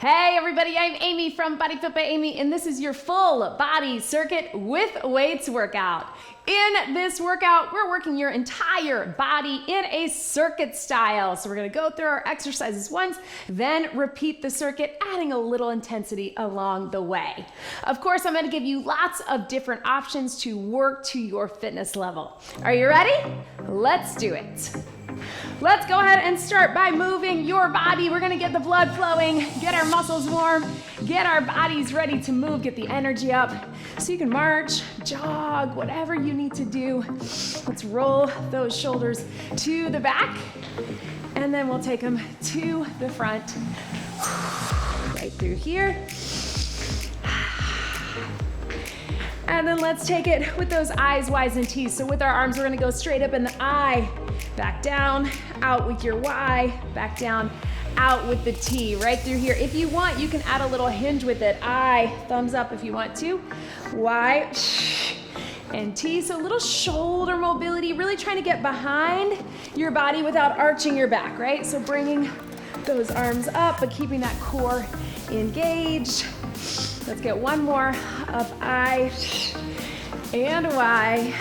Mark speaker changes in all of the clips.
Speaker 1: Hey everybody, I'm Amy from BodyFit by Amy, and this is your full body circuit with weights workout. In this workout, we're working your entire body in a circuit style. So we're gonna go through our exercises once, then repeat the circuit, adding a little intensity along the way. Of course, I'm gonna give you lots of different options to work to your fitness level. Are you ready? Let's do it. Let's go ahead and start by moving your body. We're gonna get the blood flowing, get our muscles warm, get our bodies ready to move, get the energy up so you can march, jog, whatever you need to do. Let's roll those shoulders to the back, and then we'll take them to the front, right through here. And then let's take it with those I's, Y's, and T's. So with our arms, we're gonna go straight up in the I, back down, out with your Y, back down, out with the T, right through here. If you want, you can add a little hinge with it. I, thumbs up if you want to. Y, and T. So a little shoulder mobility, really trying to get behind your body without arching your back, right? So bringing those arms up, but keeping that core engaged. Let's get one more of I and Y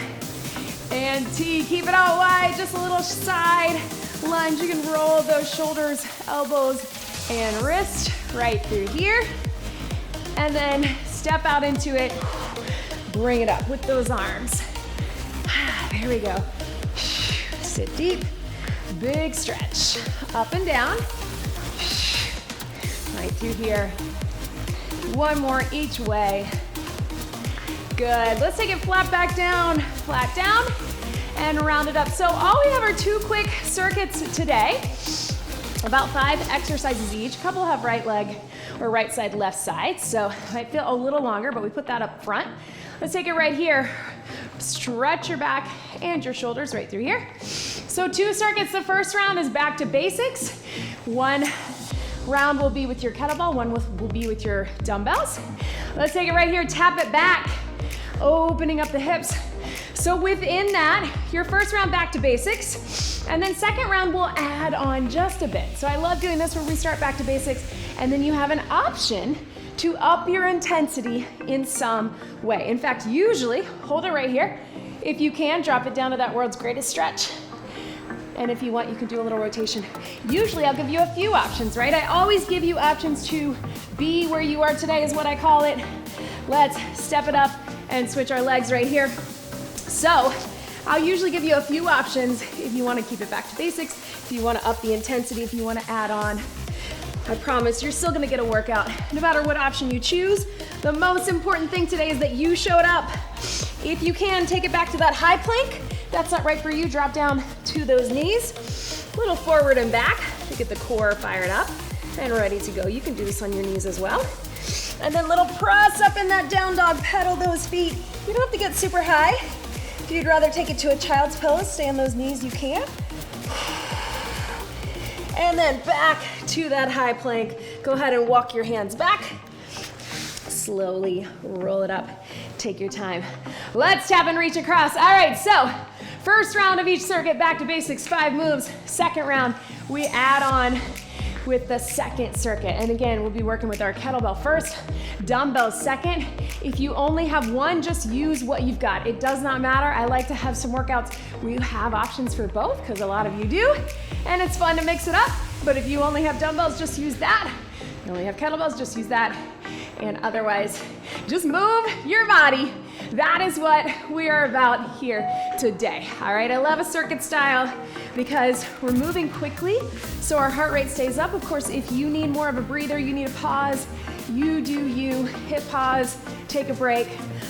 Speaker 1: and T. Keep it out wide, just a little side lunge. You can roll those shoulders, elbows, and wrist right through here. And then step out into it. Bring it up with those arms. There we go. Sit deep, big stretch. Up and down. Right through here. One more each way. Good. Let's take it flat back down, flat down, and round it up. So all we have are 2 quick circuits today, about 5 exercises each. A couple have right leg or right side, left side, so it might feel a little longer, but we put that up front. Let's take it right here. Stretch your back and your shoulders right through here. So 2 circuits. The first round is back to basics. 1 round will be with your kettlebell, 1 will be with your dumbbells. Let's take it right here, tap it back, opening up the hips. So within that, your first round back to basics, and then second round we'll add on just a bit. So I love doing this where we start back to basics, and then you have an option to up your intensity in some way. In fact, usually, hold it right here. If you can, drop it down to that world's greatest stretch. And if you want, you can do a little rotation. Usually I'll give you a few options, right? I always give you options to be where you are today is what I call it. Let's step it up and switch our legs right here. So I'll usually give you a few options if you want to keep it back to basics, if you want to up the intensity, if you want to add on. I promise you're still going to get a workout no matter what option you choose. The most important thing today is that you showed up. If you can, take it back to that high plank. That's not right for you, drop down to those knees. A little forward and back to get the core fired up and ready to go. You can do this on your knees as well. And then little press up in that down dog, pedal those feet. You don't have to get super high. If you'd rather take it to a child's pose, stay on those knees, you can. And then back to that high plank. Go ahead and walk your hands back. Slowly roll it up. Take your time. Let's tap and reach across. All right, so first round of each circuit, back to basics, 5 moves. Second round, we add on with the second circuit. And again, we'll be working with our kettlebell first, dumbbells second. If you only have one, just use what you've got. It does not matter. I like to have some workouts where you have options for both, because a lot of you do, and it's fun to mix it up. But if you only have dumbbells, just use that. If you only have kettlebells, just use that. And otherwise, just move your body. That is what we are about here today. All right, I love a circuit style because we're moving quickly, so our heart rate stays up. Of course, if you need more of a breather, you need a pause, you do you, hit pause, take a break.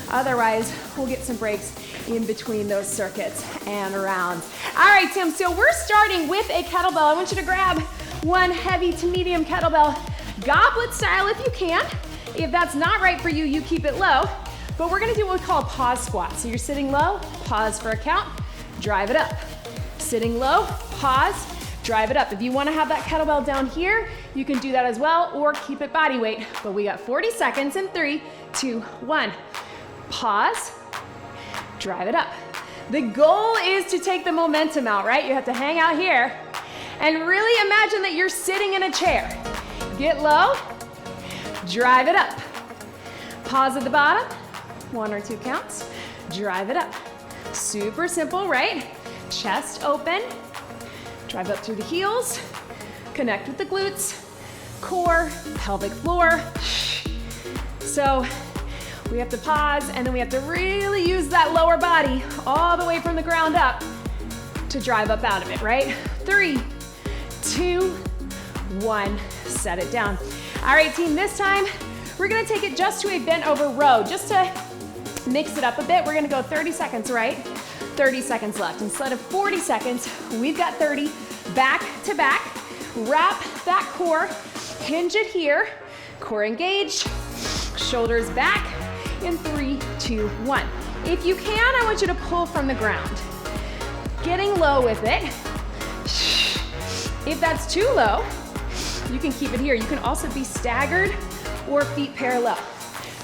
Speaker 1: Otherwise, we'll get some breaks in between those circuits and rounds. All right, Tim, so we're starting with a kettlebell. I want you to grab one heavy to medium kettlebell, goblet style if you can. If that's not right for you, you keep it low. But we're gonna do what we call a pause squat. So you're sitting low, pause for a count, drive it up. Sitting low, pause, drive it up. If you wanna have that kettlebell down here, you can do that as well, or keep it body weight. But we got 40 seconds in 3, 2, 1. Pause, drive it up. The goal is to take the momentum out, right? You have to hang out here and really imagine that you're sitting in a chair. Get low, drive it up. Pause at the bottom, 1 or 2 counts, drive it up. Super simple, right? Chest open, drive up through the heels, connect with the glutes, core, pelvic floor. So we have to pause, and then we have to really use that lower body all the way from the ground up to drive up out of it, right? 3, 2, 1, set it down. All right, team, this time we're gonna take it just to a bent over row. Just to mix it up a bit, we're gonna go 30 seconds right, 30 seconds left. Instead of 40 seconds, we've got 30, back to back. Wrap that core, hinge it here, core engaged, shoulders back in 3, 2, 1. If you can, I want you to pull from the ground. Getting low with it. If that's too low, you can keep it here. You can also be staggered or feet parallel.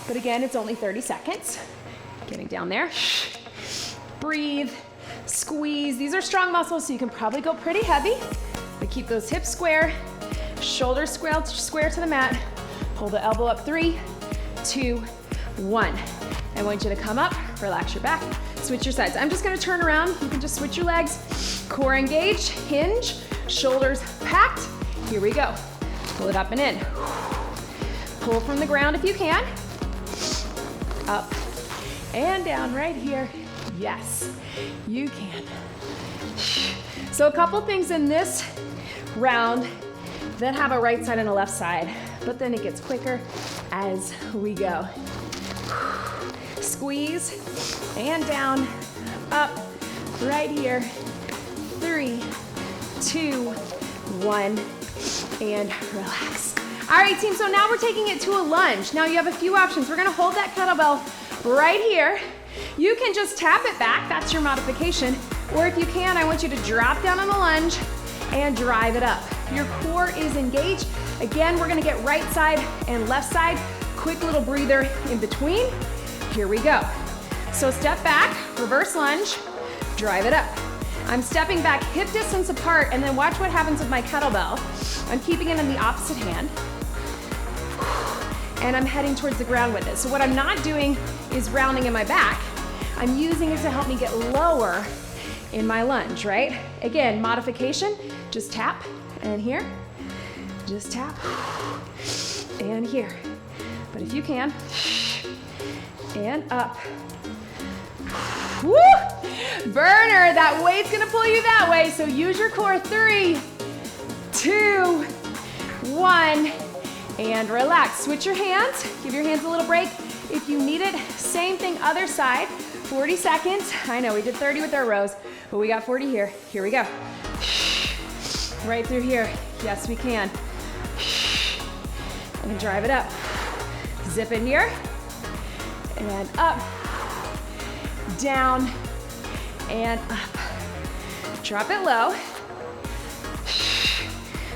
Speaker 1: But again, it's only 30 seconds. Getting down there. Breathe, squeeze. These are strong muscles, so you can probably go pretty heavy, but keep those hips square, shoulders square to the mat. Pull the elbow up, 3, 2, 1. I want you to come up, relax your back, switch your sides. I'm just gonna turn around. You can just switch your legs. Core engaged, hinge, shoulders packed. Here we go. Pull it up and in. Pull from the ground if you can. Up and down right here. Yes, you can. So a couple things in this round that have a right side and a left side, but then it gets quicker as we go. Squeeze and down, up, right here. 3, 2, 1, and relax. All right, team, so now we're taking it to a lunge. Now you have a few options. We're gonna hold that kettlebell right here. You can just tap it back, that's your modification. Or if you can, I want you to drop down on the lunge and drive it up. Your core is engaged. Again, we're gonna get right side and left side. Quick little breather in between. Here we go. So step back, reverse lunge, drive it up. I'm stepping back hip distance apart, and then watch what happens with my kettlebell. I'm keeping it in the opposite hand, and I'm heading towards the ground with it. So what I'm not doing is rounding in my back. I'm using it to help me get lower in my lunge, right? Again, modification, just tap, and here, just tap, and here. But if you can, and up. Woo! Burner, that weight's gonna pull you that way, so use your core. 3, 2, 1, and relax. Switch your hands, give your hands a little break if you need it. Same thing, other side, 40 seconds. I know we did 30 with our rows, but we got 40 here. Here we go. Right through here, yes we can. And drive it up. Zip it here, and up, down, and up. Drop it low.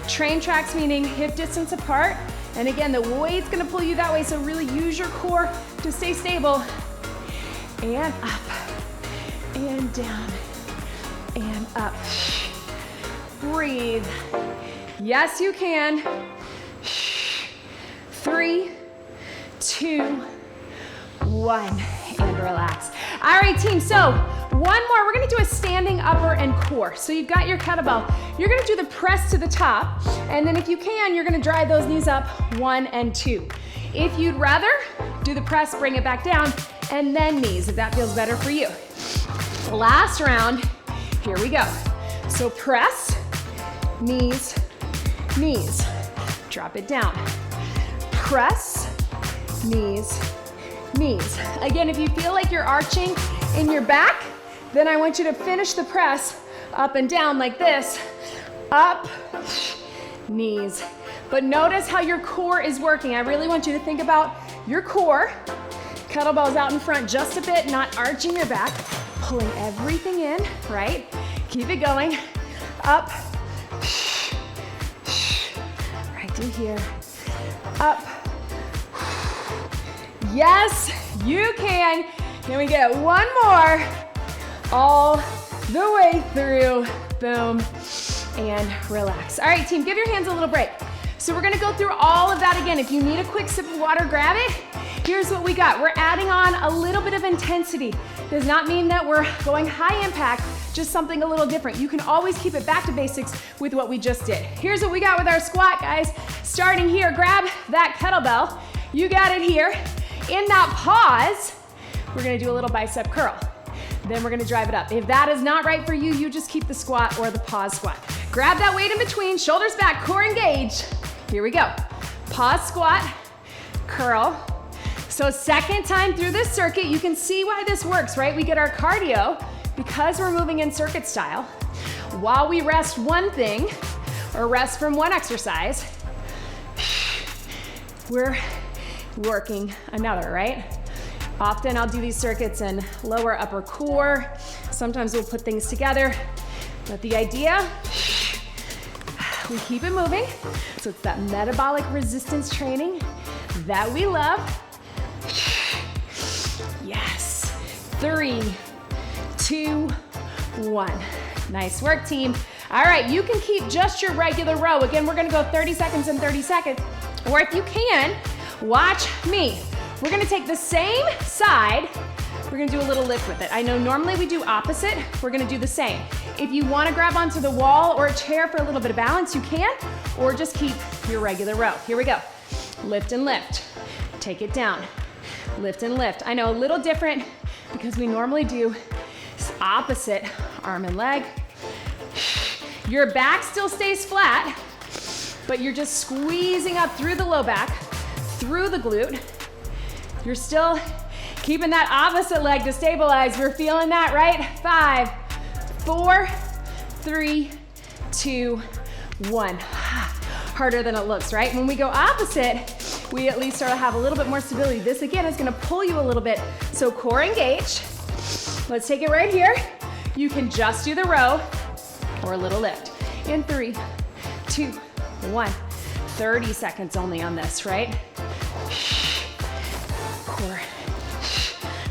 Speaker 1: Train tracks, meaning hip distance apart. And again, the weight's gonna pull you that way, so really use your core to stay stable. And up, and down, and up. Breathe. Yes, you can. 3, 2, 1, and relax. All right, team, so one more. We're gonna do a standing upper and core. So you've got your kettlebell. You're gonna do the press to the top, and then if you can, you're gonna drive those knees up, 1 and 2. If you'd rather, do the press, bring it back down, and then knees, if that feels better for you. Last round, here we go. So press, knees, knees. Drop it down. Press, knees, knees. Again, if you feel like you're arching in your back, then I want you to finish the press up and down like this. Up, knees. But notice how your core is working. I really want you to think about your core. Kettlebells out in front just a bit, not arching your back. Pulling everything in, right? Keep it going. Up, right through here. Up. Yes, you can. Can we get one more? All the way through. Boom. And relax. All right, team, give your hands a little break. So we're gonna go through all of that again. If you need a quick sip of water, grab it. Here's what we got. We're adding on a little bit of intensity. Does not mean that we're going high impact, just something a little different. You can always keep it back to basics with what we just did. Here's what we got with our squat, guys. Starting here, grab that kettlebell. You got it here. In that pause, we're gonna do a little bicep curl. Then we're gonna drive it up. If that is not right for you, you just keep the squat or the pause squat. Grab that weight in between, shoulders back, core engaged. Here we go. Pause squat, curl. So second time through this circuit, you can see why this works, right? We get our cardio because we're moving in circuit style. While we rest one thing or rest from one exercise, we're working another, right? Often I'll do these circuits in lower upper core. Sometimes we'll put things together. But the idea, we keep it moving. So it's that metabolic resistance training that we love. Yes. 3, 2, 1. Nice work, team. All right, you can keep just your regular row. Again, we're gonna go 30 seconds and 30 seconds. Or if you can, watch me. We're gonna take the same side, we're gonna do a little lift with it. I know normally we do opposite, we're gonna do the same. If you wanna grab onto the wall or a chair for a little bit of balance, you can, or just keep your regular row. Here we go. Lift and lift, take it down. Lift and lift. I know a little different because we normally do opposite arm and leg. Your back still stays flat, but you're just squeezing up through the low back, through the glute. You're still keeping that opposite leg to stabilize. We're feeling that, right? 5, 4, 3, 2, 1. Harder than it looks, right? When we go opposite, we at least start to have a little bit more stability. This again is gonna pull you a little bit. So core engage. Let's take it right here. You can just do the row or a little lift. In 3, 2, 1. 30 seconds only on this, right? Core.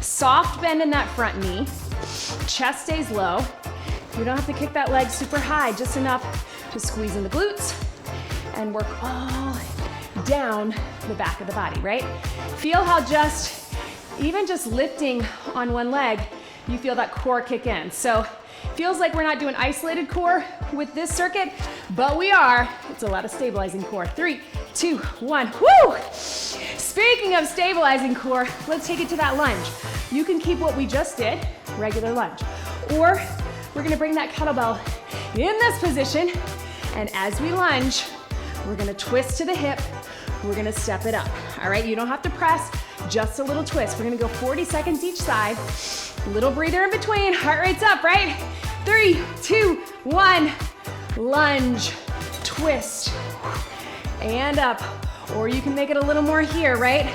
Speaker 1: Soft bend in that front knee. Chest stays low. You don't have to kick that leg super high, just enough to squeeze in the glutes and work all down the back of the body, right? Feel how even just lifting on one leg, you feel that core kick in. So feels like we're not doing isolated core with this circuit, but we are. It's a lot of stabilizing core. 3, 2, 1, woo! Speaking of stabilizing core, let's take it to that lunge. You can keep what we just did, regular lunge, or we're gonna bring that kettlebell in this position, and as we lunge, we're gonna twist to the hip, we're gonna step it up. All right, you don't have to press, just a little twist. We're gonna go 40 seconds each side, little breather in between, heart rate's up, right? 3, 2, 1, lunge, twist, and up. Or you can make it a little more here, right?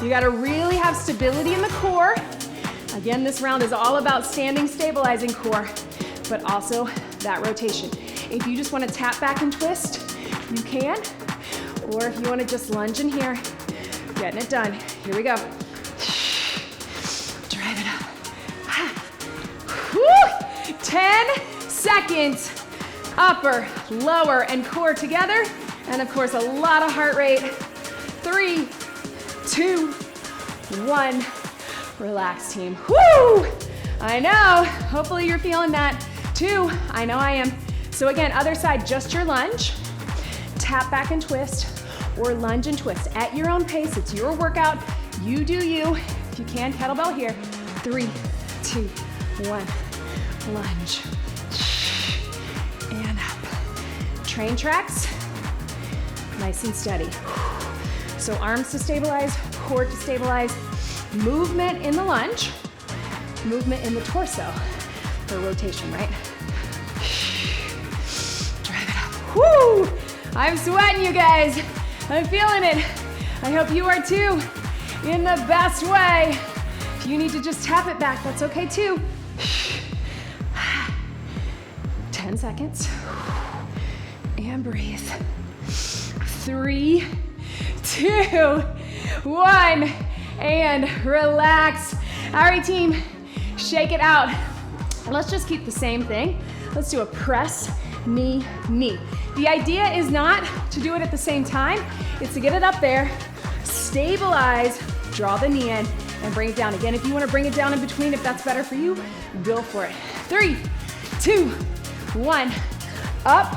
Speaker 1: You gotta really have stability in the core. Again, this round is all about standing, stabilizing core, but also that rotation. If you just wanna tap back and twist, you can. Or if you wanna just lunge in here, getting it done. Here we go. Drive it up. Woo! 10 seconds. Upper, lower, and core together. And of course, a lot of heart rate. 3, 2, 1. Relax, team. Woo! I know. Hopefully you're feeling that too. I know I am. So again, other side, just your lunge. Tap back and twist, or lunge and twist at your own pace. It's your workout. You do you. If you can, kettlebell here. 3, 2, 1. Lunge. And up. Train tracks. Nice and steady. So arms to stabilize, core to stabilize, movement in the lunge, movement in the torso for rotation, right? Drive it up. Woo! I'm sweating, you guys. I'm feeling it. I hope you are too, in the best way. If you need to just tap it back, that's okay too. 10 seconds. And breathe. 3, 2, 1, and relax. All right, team, shake it out. Let's just keep the same thing. Let's do a press, knee, knee. The idea is not to do it at the same time. It's to get it up there, stabilize, draw the knee in, and bring it down. Again, if you want to bring it down in between, if that's better for you, go for it. 3, 2, 1, up,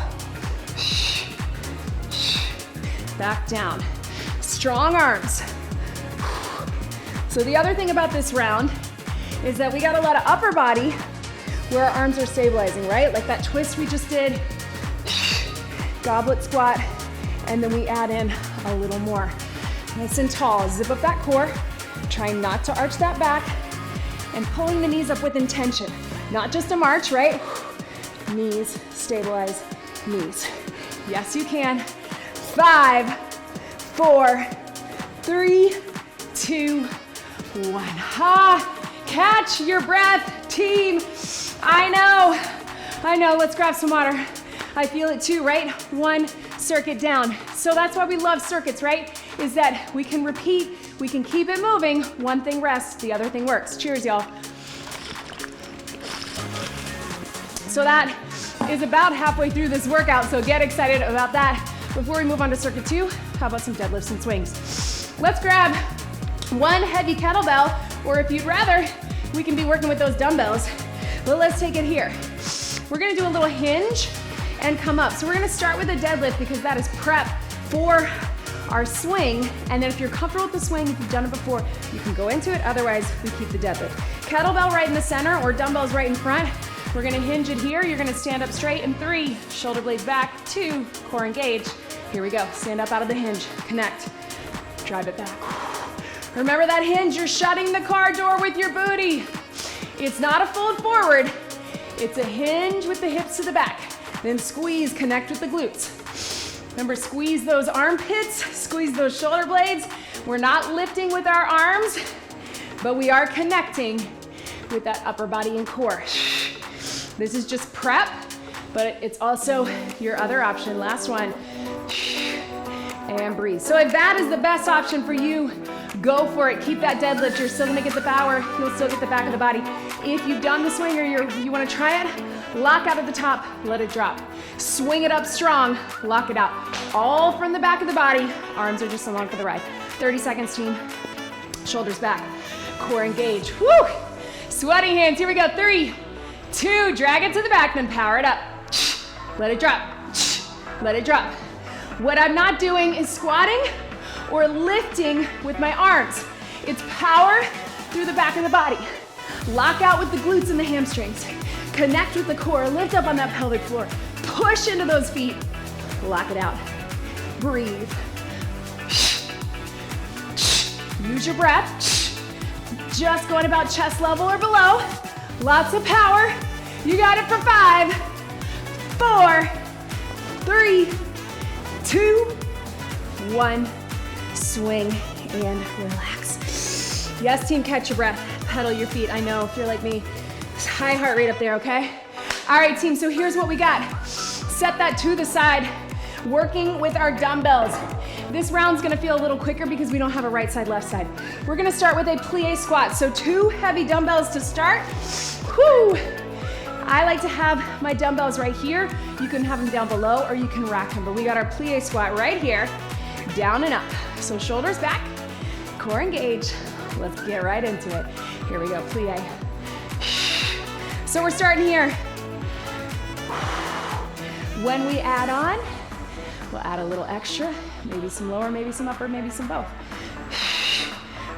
Speaker 1: back down. Strong arms. So the other thing about this round is that we got a lot of upper body where our arms are stabilizing, right? Like that twist we just did, goblet squat, and then we add in a little more. Nice and tall, zip up that core, trying not to arch that back, and pulling the knees up with intention. Not just a march, right? Knees, stabilize, knees. Yes, you can. 5, 4, 3, 2, 1. Ha! Catch your breath, team. I know, let's grab some water. I feel it too, right? 1 circuit down. So that's why we love circuits, right? Is that we can repeat, we can keep it moving. One thing rests, the other thing works. Cheers, y'all. So that is about halfway through this workout, so get excited about that. Before we move on to circuit 2, how about some deadlifts and swings? Let's grab 1 heavy kettlebell, or if you'd rather, we can be working with those dumbbells. But let's take it here. We're gonna do a little hinge and come up. So we're gonna start with a deadlift because that is prep for our swing. And then if you're comfortable with the swing, if you've done it before, you can go into it. Otherwise, we keep the deadlift. Kettlebell right in the center or dumbbells right in front. We're gonna hinge it here. You're gonna stand up straight in 3, shoulder blades back, 2, core engage. Here we go, stand up out of the hinge, connect, drive it back. Remember that hinge, you're shutting the car door with your booty. It's not a fold forward, it's a hinge with the hips to the back. Then squeeze, connect with the glutes. Remember, squeeze those armpits, squeeze those shoulder blades. We're not lifting with our arms, but we are connecting with that upper body and core. This is just prep, but it's also your other option. Last one. And breathe. So if that is the best option for you, go for it. Keep that deadlift. You're still gonna get the power. You'll still get the back of the body. If you've done the swing or you wanna try it, lock out at the top, let it drop. Swing it up strong, lock it out. All from the back of the body. Arms are just along for the ride. 30 seconds, team. Shoulders back. Core engage. Woo! Sweaty hands. Here we go. 3, 2, drag it to the back, then power it up. Let it drop. Let it drop. What I'm not doing is squatting or lifting with my arms. It's power through the back of the body. Lock out with the glutes and the hamstrings. Connect with the core, lift up on that pelvic floor. Push into those feet. Lock it out. Breathe. Use your breath. Just going about chest level or below. Lots of power. You got it for 5, 4, 3, 2, 1. Swing and relax. Yes, team, catch your breath. Pedal your feet. I know, if you're like me, high heart rate up there, okay? All right, team, so here's what we got. Set that to the side, working with our dumbbells. This round's gonna feel a little quicker because we don't have a right side, left side. We're gonna start with a plie squat. So 2 heavy dumbbells to start. Whew. I like to have my dumbbells right here. You can have them down below or you can rack them, but we got our plie squat right here, down and up. So shoulders back, core engage. Let's get right into it. Here we go, plie. So we're starting here. When we add on, we'll add a little extra, maybe some lower, maybe some upper, maybe some both.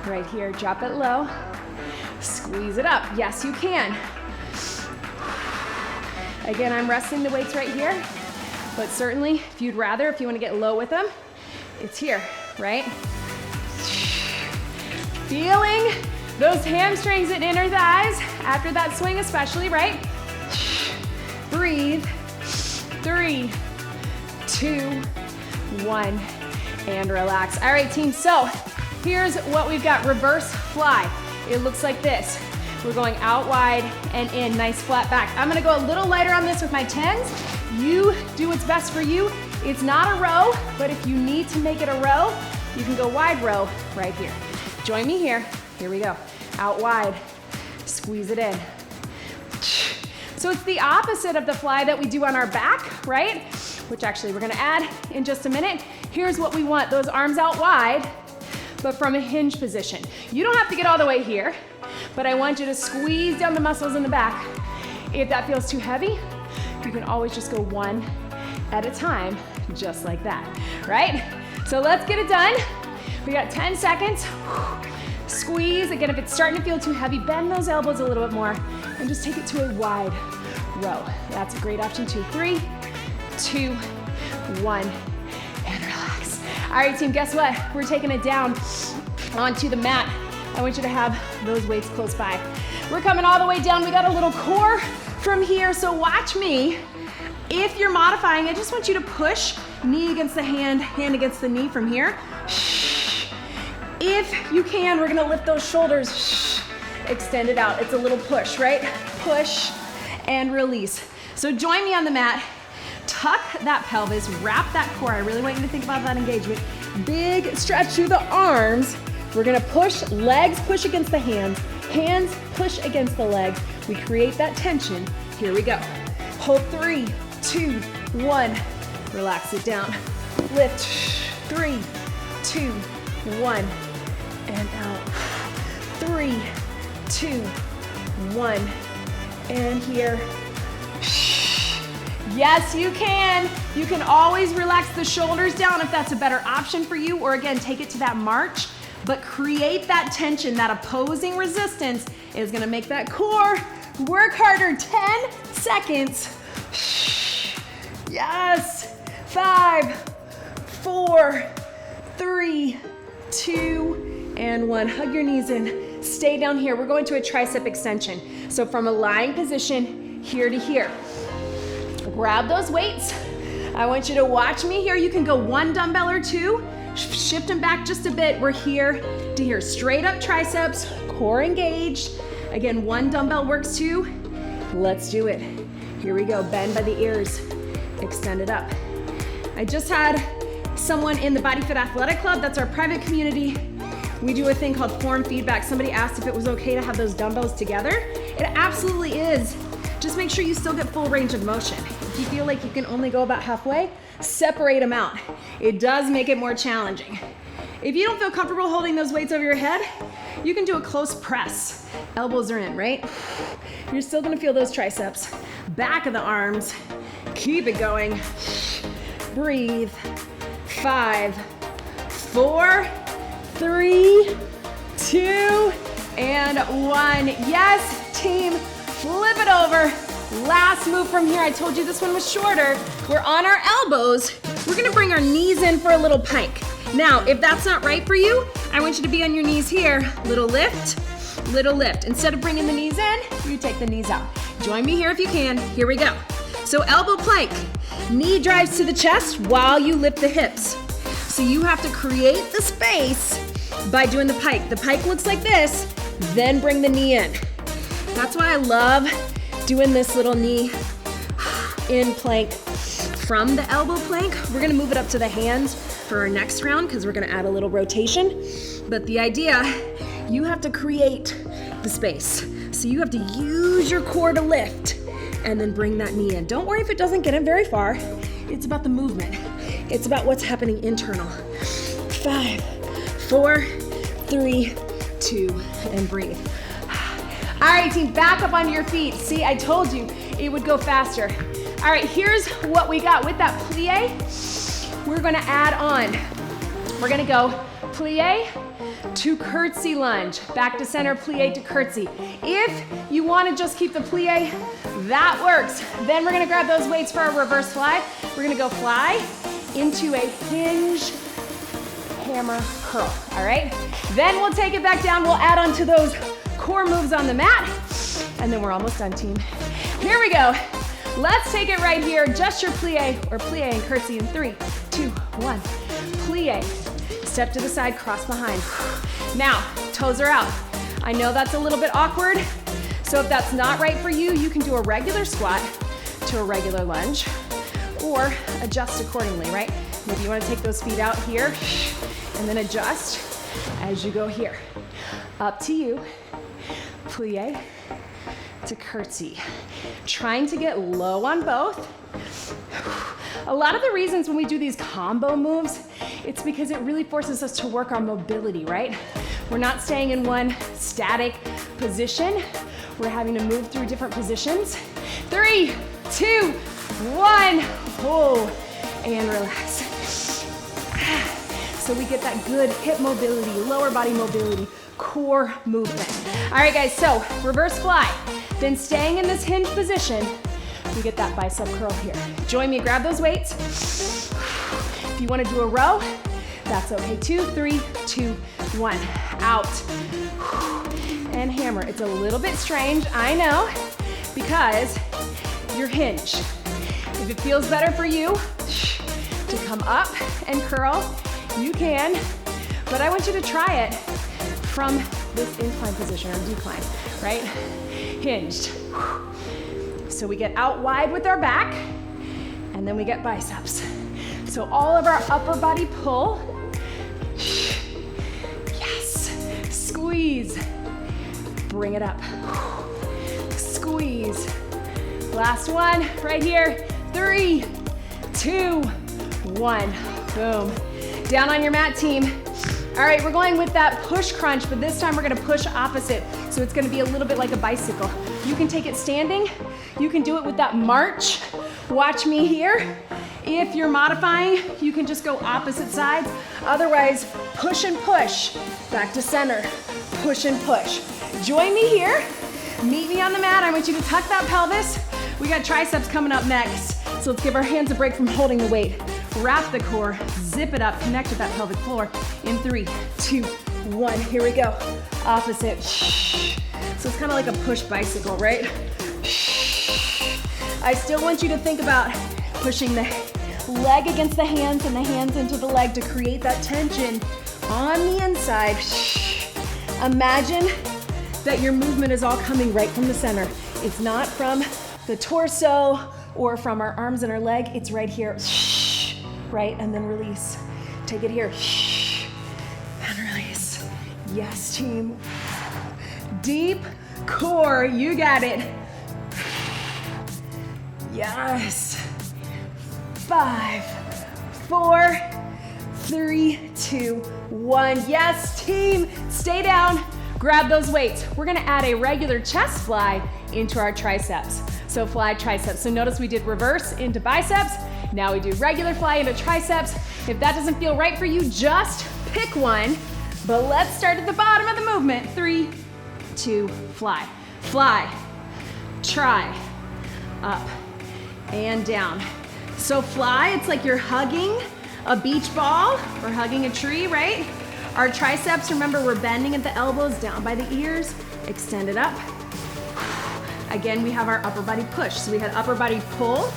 Speaker 1: Right here, drop it low, squeeze it up. Yes, you can. Again, I'm resting the weights right here, but certainly if you'd rather, if you want to get low with them, it's here, right? Feeling those hamstrings and inner thighs after that swing especially, right? Breathe. 3, 2, 1, and relax. All right, team, so here's what we've got. Reverse fly. It looks like this. We're going out wide and in, nice flat back. I'm gonna go a little lighter on this with my 10s. You do what's best for you. It's not a row, but if you need to make it a row, you can go wide row right here. Join me here. Here we go. Out wide, squeeze it in. So it's the opposite of the fly that we do on our back, right? which actually we're gonna add in just a minute. Here's what we want, those arms out wide, but from a hinge position. You don't have to get all the way here, but I want you to squeeze down the muscles in the back. If that feels too heavy, you can always just go one at a time, just like that, right? So let's get it done. We got 10 seconds. Squeeze. Again, if it's starting to feel too heavy, bend those elbows a little bit more and just take it to a wide row. That's a great option too. 3, 2, 1, and relax. All right, team, guess what? We're taking it down onto the mat. I want you to have those weights close by. We're coming all the way down. We got a little core from here, so watch me. If you're modifying, I just want you to push knee against the hand, hand against the knee from here. If you can, we're gonna lift those shoulders, extend it out. It's a little push, right? Push and release. So join me on the mat. Tuck that pelvis, wrap that core. I really want you to think about that engagement. Big stretch through the arms. We're gonna push, legs push against the hands push against the legs. We create that tension. Here we go. Hold 3, 2, 1. Relax it down. Lift. 3, 2, 1. And out. 3, 2, 1. And here. Yes, you can. You can always relax the shoulders down if that's a better option for you, or again, take it to that march, but create that tension. That opposing resistance is gonna make that core work harder. 10 seconds. Yes. 5, 4, 3, 2, and 1. Hug your knees in. Stay down here. We're going to a tricep extension. So from a lying position, here to here. Grab those weights. I want you to watch me here. You can go 1 dumbbell or 2. Shift them back just a bit. We're here to here. Straight up triceps, core engaged. Again, 1 dumbbell works too. Let's do it. Here we go. Bend by the ears. Extend it up. I just had someone in the BodyFit Athletic Club. That's our private community. We do a thing called form feedback. Somebody asked if it was okay to have those dumbbells together. It absolutely is. Just make sure you still get full range of motion. If you feel like you can only go about halfway, separate them out. It does make it more challenging. If you don't feel comfortable holding those weights over your head, you can do a close press. Elbows are in, right? You're still gonna feel those triceps. Back of the arms. Keep it going. Breathe. 5, 4, 3, 2, and 1. Yes, team. Flip it over. Last move from here. I told you this one was shorter. We're on our elbows. We're gonna bring our knees in for a little pike. Now, if that's not right for you, I want you to be on your knees here. Little lift, little lift. Instead of bringing the knees in, you take the knees out. Join me here if you can. Here we go. So elbow plank. Knee drives to the chest while you lift the hips. So you have to create the space by doing the pike. The pike looks like this, then bring the knee in. That's why I love doing this little knee in plank. From the elbow plank, we're gonna move it up to the hands for our next round because we're gonna add a little rotation. But the idea, you have to create the space. So you have to use your core to lift and then bring that knee in. Don't worry if it doesn't get in very far. It's about the movement. It's about what's happening internal. 5, 4, 3, 2, and breathe. All right, team, back up onto your feet. See, I told you it would go faster. All right, here's what we got. With that plie, we're gonna add on. We're gonna go plie to curtsy lunge. Back to center, plie to curtsy. If you wanna just keep the plie, that works. Then we're gonna grab those weights for our reverse fly. We're gonna go fly into a hinge hammer curl, all right? Then we'll take it back down. We'll add on to those core moves on the mat, and then we're almost done, team. Here we go. Let's take it right here. Just your plie or plie and curtsy in 3, 2, 1. Plie. Step to the side, cross behind. Now, toes are out. I know that's a little bit awkward, so if that's not right for you, you can do a regular squat to a regular lunge or adjust accordingly, right? Maybe you want to take those feet out here and then adjust as you go here. Up to you. Plie to curtsy. Trying to get low on both. A lot of the reasons when we do these combo moves, it's because it really forces us to work our mobility, right? We're not staying in one static position. We're having to move through different positions. 3, 2, 1. Oh, and relax. So we get that good hip mobility, lower body mobility, core movement. All right, guys, so reverse fly. Then staying in this hinge position, we get that bicep curl here. Join me, grab those weights. If you wanna do a row, that's okay. 2, 3, 2, 1. Out. And hammer. It's a little bit strange, I know, because you're hinged. If it feels better for you to come up and curl, you can, but I want you to try it from this incline position or decline, right? Hinged. So we get out wide with our back, and then we get biceps. So all of our upper body pull. Yes. Squeeze. Bring it up. Squeeze. Last one, right here. 3, 2, 1. Boom. Down on your mat, team. All right, we're going with that push crunch, but this time we're gonna push opposite. So it's gonna be a little bit like a bicycle. You can take it standing. You can do it with that march. Watch me here. If you're modifying, you can just go opposite sides. Otherwise, push and push. Back to center. Push and push. Join me here. Meet me on the mat. I want you to tuck that pelvis. We got triceps coming up next. So let's give our hands a break from holding the weight. Wrap the core, zip it up, connect with that pelvic floor in 3, 2, 1. Here we go. Opposite. So it's kind of like a push bicycle, right? I still want you to think about pushing the leg against the hands and the hands into the leg to create that tension on the inside. Imagine that your movement is all coming right from the center. It's not from the torso or from our arms and our leg. It's right here. Right, and then release. Take it here. And release. Yes, team. Deep core, you got it. Yes. 5, 4, 3, 2, 1. Yes, team. Stay down. Grab those weights. We're gonna add a regular chest fly into our triceps. So fly triceps. So notice we did reverse into biceps. Now we do regular fly into triceps. If that doesn't feel right for you, just pick one. But let's start at the bottom of the movement. 3, 2, fly. Fly, try, up, and down. So fly, it's like you're hugging a beach ball or hugging a tree, right? Our triceps, remember, we're bending at the elbows, down by the ears, extend it up. Again, we have our upper body push. So we had upper body pull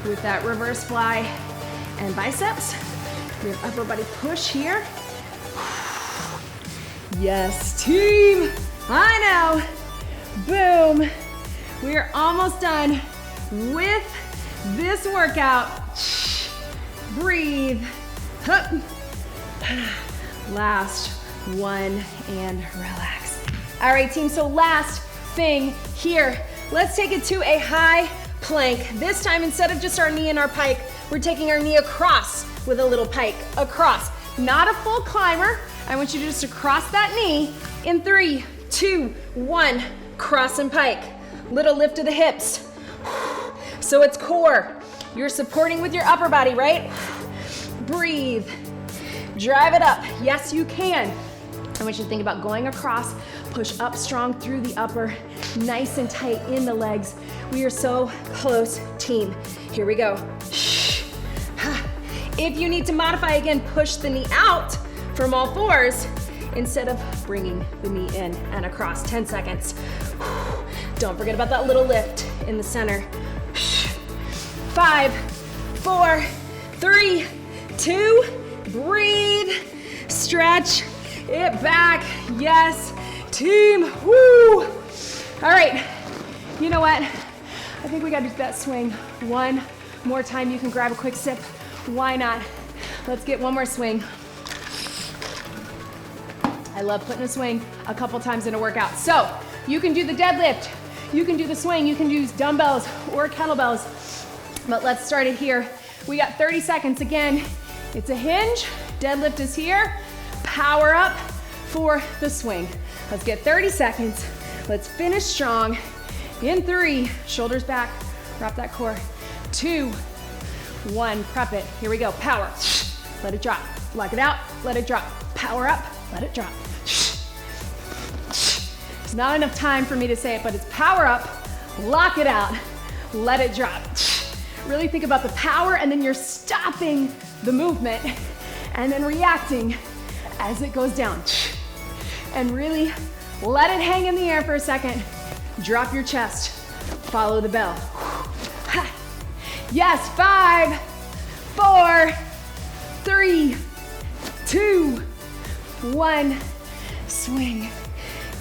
Speaker 1: with that reverse fly and biceps. We have upper body push here. Yes, team, I know. Boom. We are almost done with this workout. Breathe. Hup. Last one and relax. All right, team, so last thing here. Let's take it to a high plank. This time, instead of just our knee and our pike, we're taking our knee across with a little pike, across. Not a full climber. I want you to just cross that knee in 3, 2, 1, cross and pike. Little lift of the hips. So it's core. You're supporting with your upper body, right? Breathe. Drive it up. Yes, you can. I want you to think about going across, push up strong through the upper, nice and tight in the legs. We are so close, team. Here we go. If you need to modify again, push the knee out from all fours instead of bringing the knee in and across. 10 seconds. Don't forget about that little lift in the center. 5, 4, 3, 2, breathe, stretch it back. Yes, team, woo. All right, you know what? I think we gotta do that swing one more time. You can grab a quick sip. Why not? Let's get one more swing. I love putting a swing a couple times in a workout. So you can do the deadlift, you can do the swing, you can use dumbbells or kettlebells, but let's start it here We got 30 seconds. Again, it's a hinge. Deadlift is here. Power up for the swing. Let's get 30 seconds. Let's finish strong. In 3, shoulders back, wrap that core. 2, 1, prep it. Here we go, power. Let it drop, lock it out, let it drop. Power up, let it drop. There's not enough time for me to say it, but it's power up, lock it out, let it drop. Really think about the power, and then you're stopping the movement and then reacting as it goes down. And really let it hang in the air for a second. Drop your chest, follow the bell. Yes, 5, 4, 3, 2, 1. Swing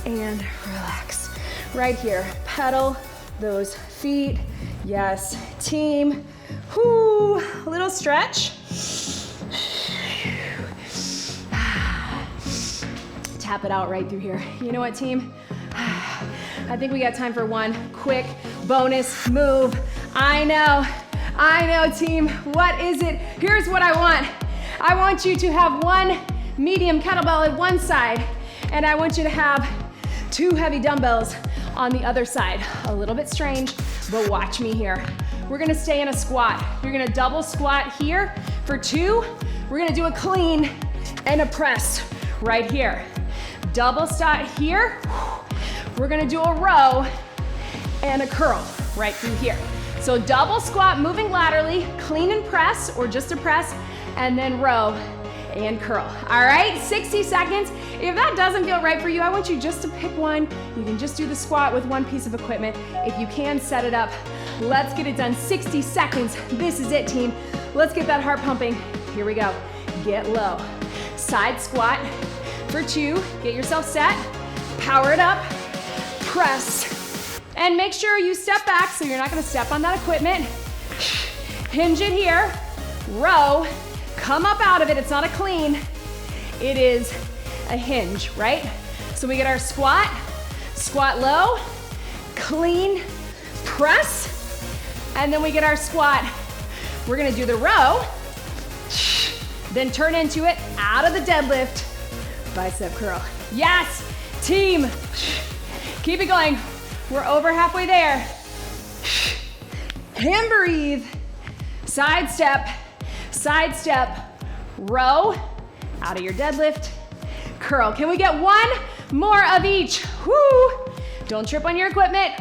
Speaker 1: and relax. Right here, pedal those feet. Yes, team. Whoo, little stretch. Tap it out right through here. You know what, team? I think we got time for one quick bonus move. I know, team. What is it? Here's what I want. I want you to have one medium kettlebell at one side, and I want you to have 2 heavy dumbbells on the other side. A little bit strange, but watch me here. We're gonna stay in a squat. You're gonna double squat here for 2. We're gonna do a clean and a press right here. Double squat here. We're gonna do a row and a curl right through here. So double squat, moving laterally, clean and press, or just a press, and then row and curl. All right, 60 seconds. If that doesn't feel right for you, I want you just to pick one. You can just do the squat with one piece of equipment. If you can, set it up. Let's get it done. 60 seconds. This is it, team. Let's get that heart pumping. Here we go. Get low. Side squat for 2. Get yourself set. Power it up. Press. And make sure you step back so you're not gonna step on that equipment. Hinge it here. Row. Come up out of it. It's not a clean. It is a hinge, right? So we get our squat, squat low, clean, press, and then we get our squat. We're gonna do the row, then turn into it out of the deadlift, bicep curl. Yes, team. Keep it going. We're over halfway there. Hand breathe. Side step, row, out of your deadlift, curl. Can we get one more of each? Woo! Don't trip on your equipment.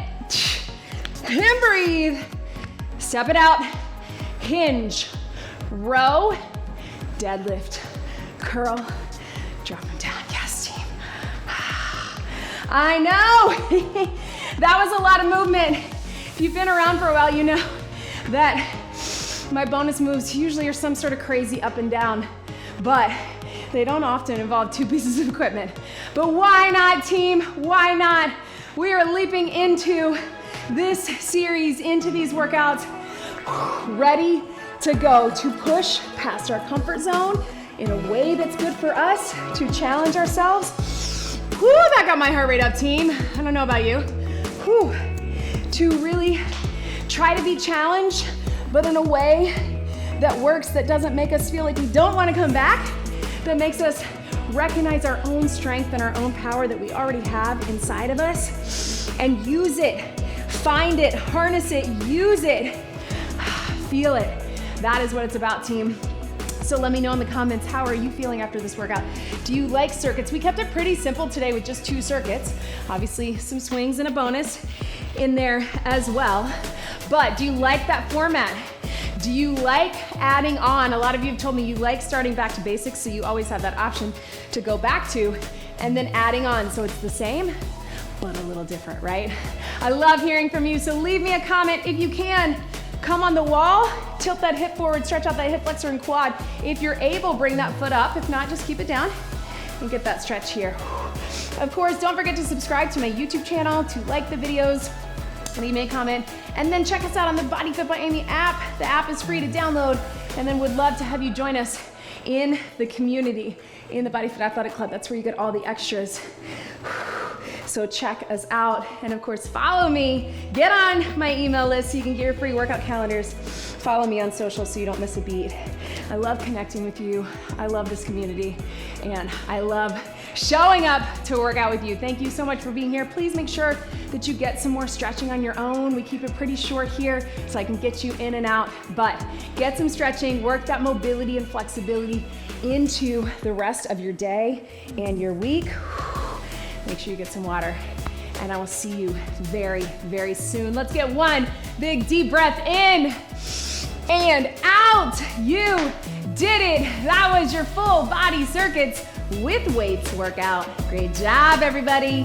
Speaker 1: Hand breathe. Step it out. Hinge, row, deadlift, curl, drop them down. Yes, team. I know. That was a lot of movement. If you've been around for a while, you know that my bonus moves usually are some sort of crazy up and down, but they don't often involve 2 pieces of equipment. But why not, team? Why not? We are leaping into this series, into these workouts, ready to go, to push past our comfort zone in a way that's good for us, to challenge ourselves. Whew, that got my heart rate up, team. I don't know about you. Whew. To really try to be challenged, but in a way that works, that doesn't make us feel like we don't want to come back, that makes us recognize our own strength and our own power that we already have inside of us, and use it, find it, harness it, use it, feel it. That is what it's about, team. So let me know in the comments, how are you feeling after this workout? Do you like circuits? We kept it pretty simple today with just 2 circuits. Obviously some swings and a bonus in there as well. But do you like that format? Do you like adding on? A lot of you have told me you like starting back to basics, so you always have that option to go back to, and then adding on. So it's the same, but a little different, right? I love hearing from you, so leave me a comment if you can. Come on the wall, tilt that hip forward, stretch out that hip flexor and quad. If you're able, bring that foot up. If not, just keep it down and get that stretch here. Of course, don't forget to subscribe to my YouTube channel, to like the videos, leave me a comment, and then check us out on the BodyFit by Amy app. The app is free to download, and then would love to have you join us in the community, in the BodyFit Athletic Club. That's where you get all the extras. So check us out, and of course, follow me. Get on my email list so you can get your free workout calendars. follow me on social so you don't miss a beat. I love connecting with you. I love this community, and I love showing up to work out with you. Thank you so much for being here. Please make sure that you get some more stretching on your own. We keep it pretty short here so I can get you in and out, but get some stretching, work that mobility and flexibility into the rest of your day and your week. Make sure you get some water, and I will see you very, very soon. Let's get one big deep breath in and out. You did it. That was your full body circuits with weights workout. Great job, everybody.